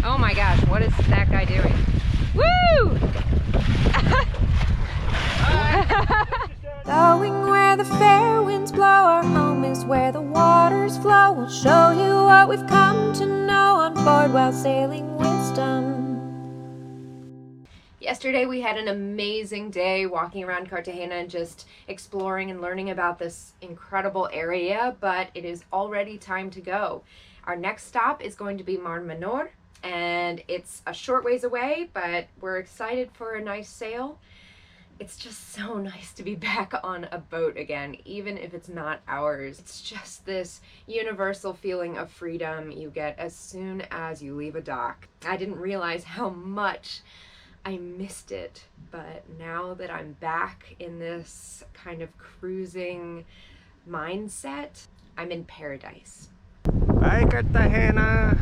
Oh my gosh, what is that guy doing? Woo! Going where the fair winds blow, our home is where the waters flow. We'll show you what we've come to know on board while sailing wisdom. Yesterday we had an amazing day walking around Cartagena and just exploring and learning about this incredible area, but it is already time to go. Our next stop is going to be Mar Menor, and it's a short ways away, but we're excited for a nice sail. It's just so nice to be back on a boat again, even if it's not ours. It's just this universal feeling of freedom you get as soon as you leave a dock. I didn't realize how much I missed it, but now that I'm back in this kind of cruising mindset, I'm in paradise. Bye, Cartagena!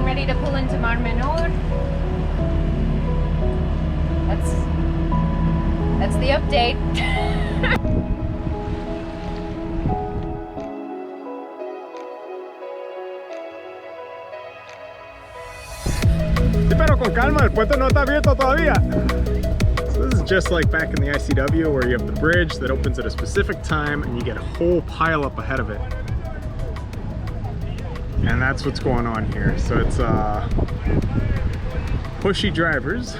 Ready to pull into Mar Menor. That's the update. Sí, pero con calma, el puente no está abierto todavía. So this is just like back in the ICW where you have the bridge that opens at a specific time and you get a whole pile up ahead of it. And that's what's going on here. So it's pushy drivers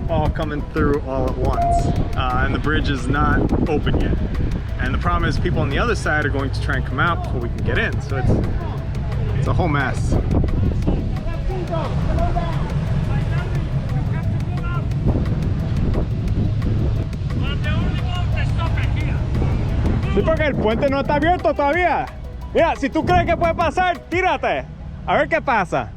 all coming through all at once. And the bridge is not open yet. And the problem is people on the other side are going to try and come out before we can get in. So it's a whole mess. Sí, porque el puente no está abierto todavía. Mira, si tú crees que puede pasar, tírate. A ver qué pasa.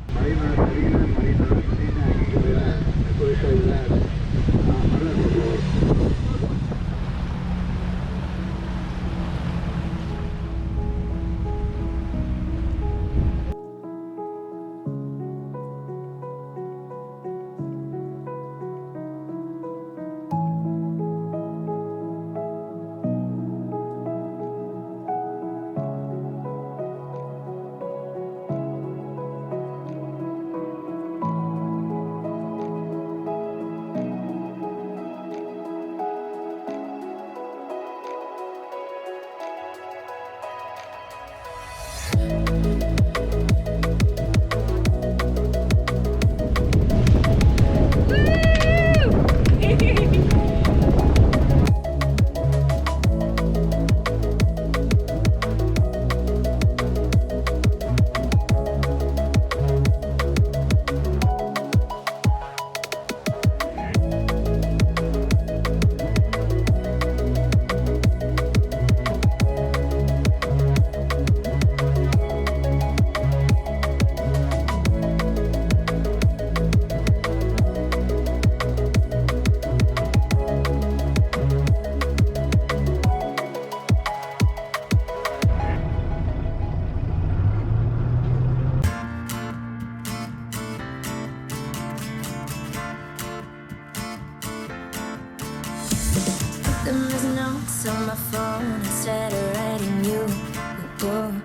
Moments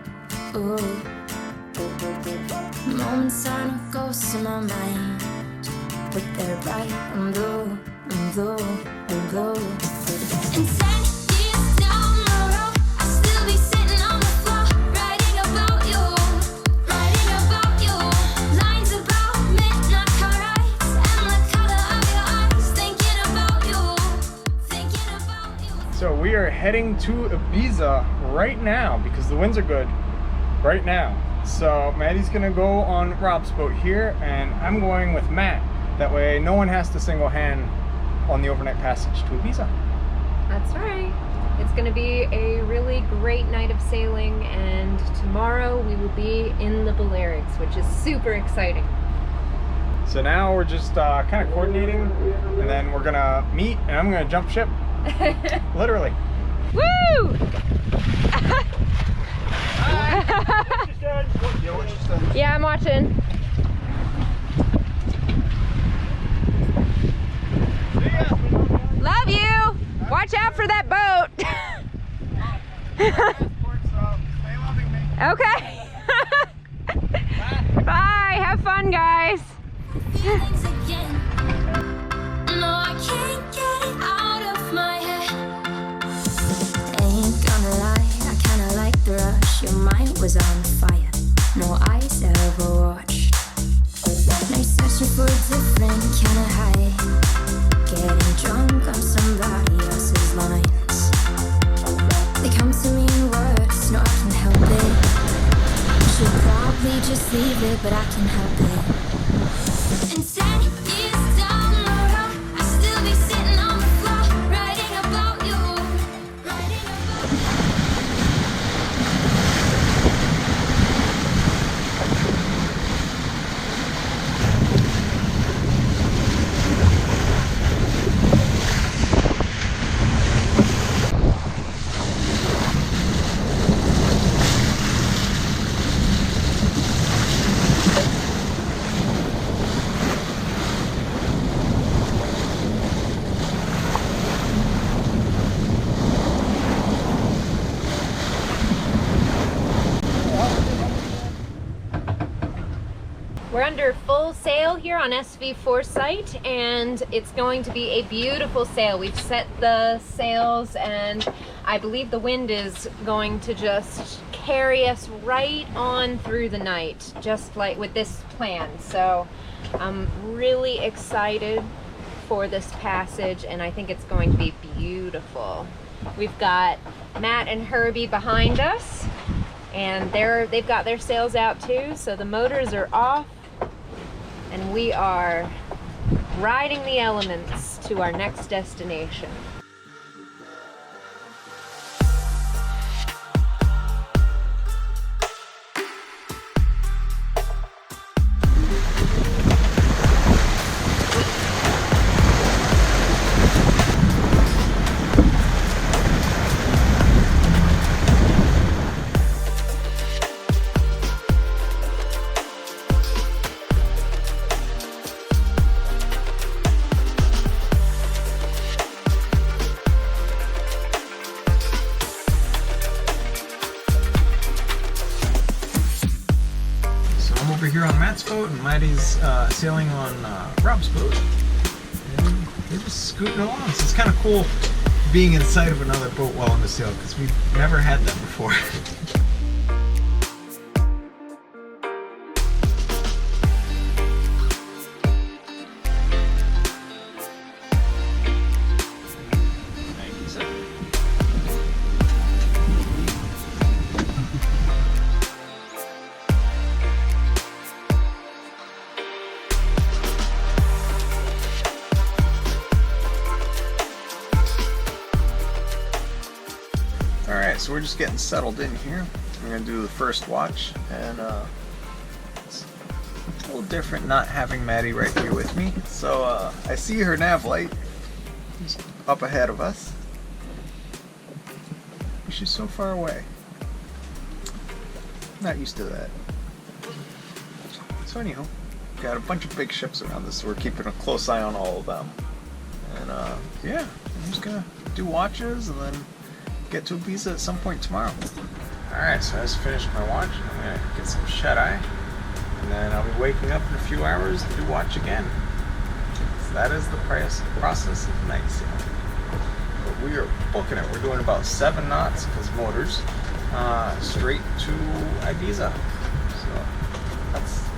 are no ghosts in my mind, but they're right on blue, on blue, on blue. And 10 years down the road, I'll still be sitting on the floor, writing about you, lines about midnight car rides, and the color of your eyes, thinking about you. So we are heading to Ibiza right now because the winds are good right now. So Maddie's gonna go on Rob's boat here, and I'm going with Matt. That way no one has to single hand on the overnight passage to Ibiza. That's right. It's going to be a really great night of sailing, and tomorrow we will be in the Blaikz, which is super exciting. So now we're just kind of coordinating, and then we're gonna meet, and I'm gonna jump ship. Literally. Woo! Yeah, I'm watching. Love you! Watch out for that boat! Okay. Bye! Have fun, guys! Feelings again. No, I can't get it out of my head. Ain't gonna lie, I kinda like the rush. Your mind was on fire, no eyes ever watched. Now you're searching for a different kind of high, getting drunk on somebody else's lines. They come to me in words, no I can help it. Should probably just leave it, but I can help it. And 10 years down the road, I'll still be sitting on the floor, writing about you, writing about you. We're under full sail here on SV Foresight, and it's going to be a beautiful sail. We've set the sails, and I believe the wind is going to just carry us right on through the night, just like with this plan. So I'm really excited for this passage, and I think it's going to be beautiful. We've got Matt and Herby behind us, and they've got their sails out too, so the motors are off, and we are riding the elements to our next destination. Here on Matt's boat, and Maddie's sailing on Rob's boat, and they're just scooting along. So it's kind of cool being in sight of another boat while on the sail, because we've never had that before. Alright, so we're just getting settled in here. I'm going to do the first watch, and it's a little different not having Maddie right here with me. So I see her nav light just up ahead of us. She's so far away. Not used to that. So anyhow, got a bunch of big ships around us, so we're keeping a close eye on all of them. And yeah, I'm just going to do watches and then get to Ibiza at some point tomorrow. Alright, so I just finished my watch. I'm gonna get some shut-eye, and then I'll be waking up in a few hours to do watch again. So that is the process of night sailing. But we are booking it. We're doing about 7 knots, because motors, straight to Ibiza. So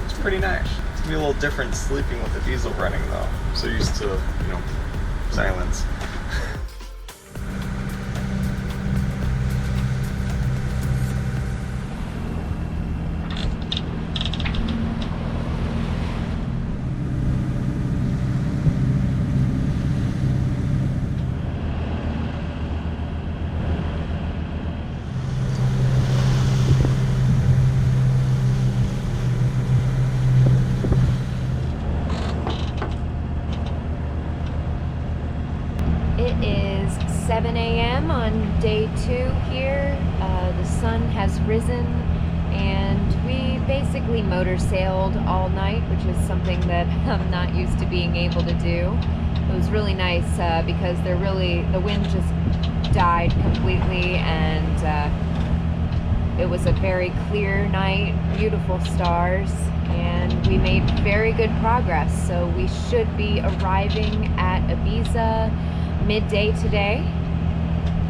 it's pretty nice. It's gonna be a little different sleeping with the diesel running though. I'm so used to, you know, silence. It is 7 a.m. on day 2 here. The sun has risen and we basically motor sailed all night, which is something that I'm not used to being able to do. It was really nice because the wind just died completely, and it was a very clear night, beautiful stars, and we made very good progress. So we should be arriving at Ibiza midday today,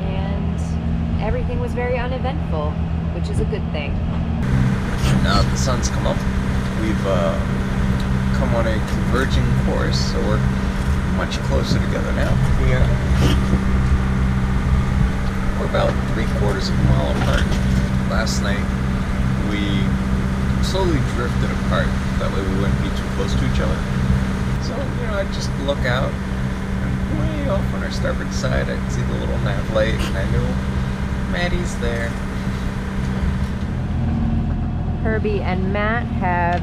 and everything was very uneventful, which is a good thing. Now that the sun's come up, we've come on a converging course, so we're much closer together now. We're about 3/4 of a mile apart. Last night we slowly drifted apart, that way we wouldn't be too close to each other. So, you know, I'd just look out, and way off on our starboard side I'd see the little nav light, and I knew Maddie's there. Herby and Matt have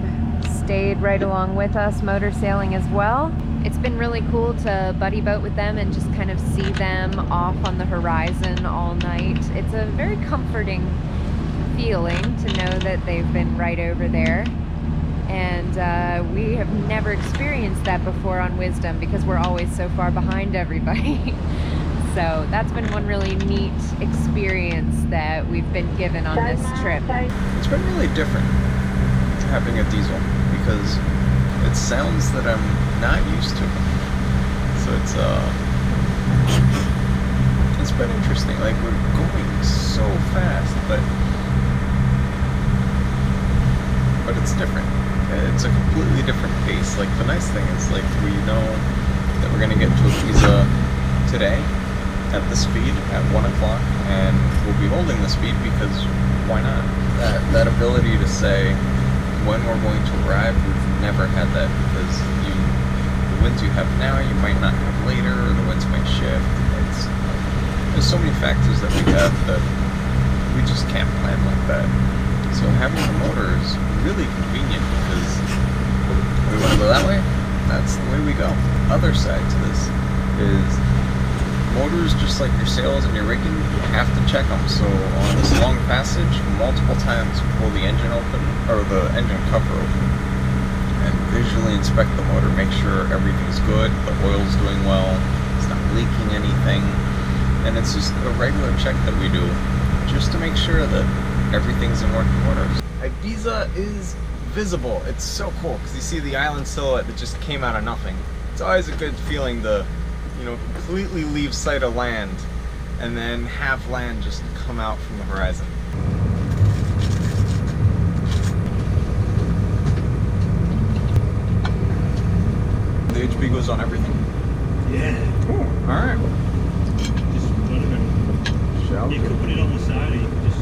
stayed right along with us, motor sailing as well. It's been really cool to buddy boat with them and just kind of see them off on the horizon all night. It's a very comforting feeling to know that they've been right over there. And we have never experienced that before on Wisdom because we're always so far behind everybody. So that's been one really neat experience that we've been given on this trip. It's been really different having a diesel because it sounds that I'm not used to. So it's been interesting. Like, we're going so fast, but it's different. It's a completely different pace. Like, the nice thing is, like, we know that we're gonna get to Ibiza today at the speed at 1 o'clock, and we'll be holding the speed because why not? That ability to say when we're going to arrive, we've never had that because the winds you have now you might not have later, or the winds might shift. There's so many factors that we have that we just can't plan like that. So having the motor is really convenient because we want to go that way, that's the way we go. Other side to this is motors, just like your sails and your rigging, you have to check them. So on this long passage, multiple times pull the engine open, or the engine cover open, and visually inspect the motor, make sure everything's good, the oil's doing well, it's not leaking anything, and it's just a regular check that we do just to make sure that everything's in working order. Ibiza is visible. It's so cool because you see the island silhouette that just came out of nothing. It's always a good feeling to, you know, completely leave sight of land and then have land just come out from the horizon. The HP goes on everything? Yeah. Ooh, alright. Just put it in. Shall You could put it on the side, or you could just...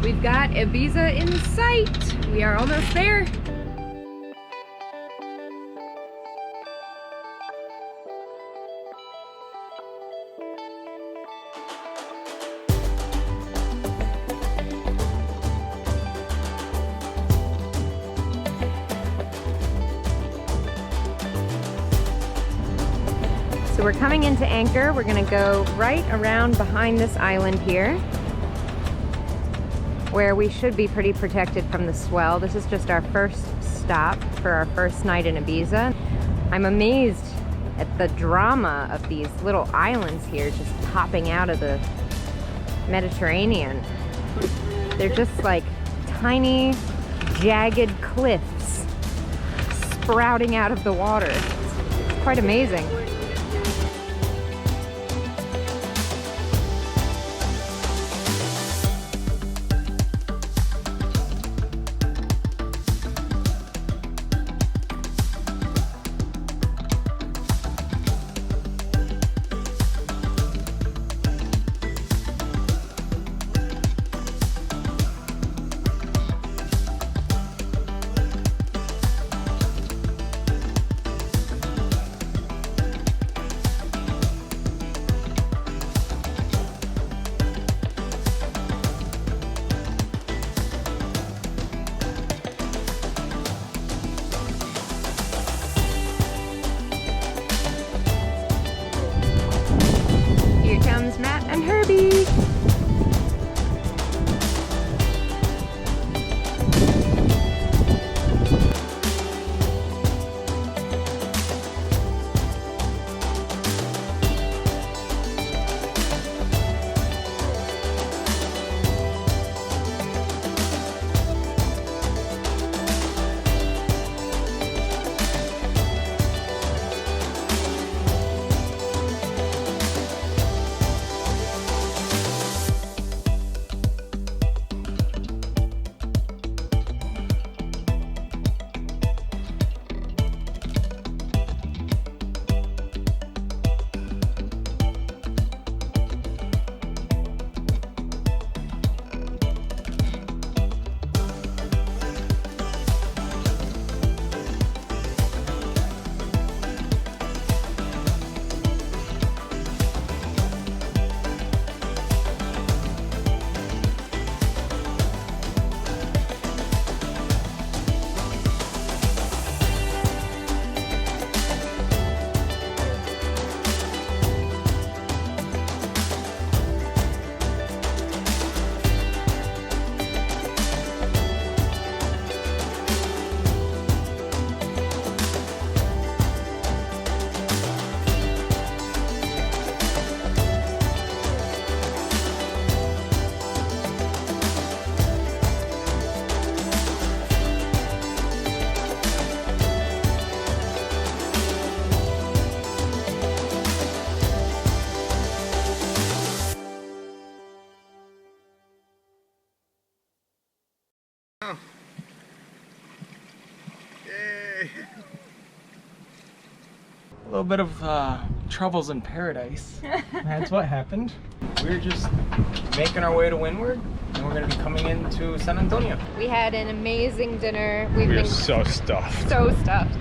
We've got Ibiza in sight. We are almost there. So we're coming into anchor. We're gonna go right around behind this island here, where we should be pretty protected from the swell. This is just our first stop for our first night in Ibiza. I'm amazed at the drama of these little islands here just popping out of the Mediterranean. They're just like tiny, jagged cliffs sprouting out of the water. It's quite amazing. Here comes Matt and Herby. Yay! A little bit of troubles in paradise. That's what happened. We're just making our way to windward, and we're going to be coming into San Antonio. We had an amazing dinner. We've We are been so stuffed. so stuffed.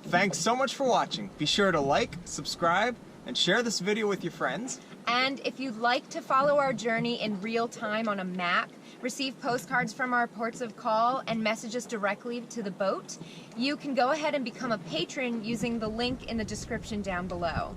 Thanks so much for watching. Be sure to like, subscribe, and share this video with your friends. And if you'd like to follow our journey in real time on a map, receive postcards from our ports of call, and message us directly to the boat, you can go ahead and become a patron using the link in the description down below.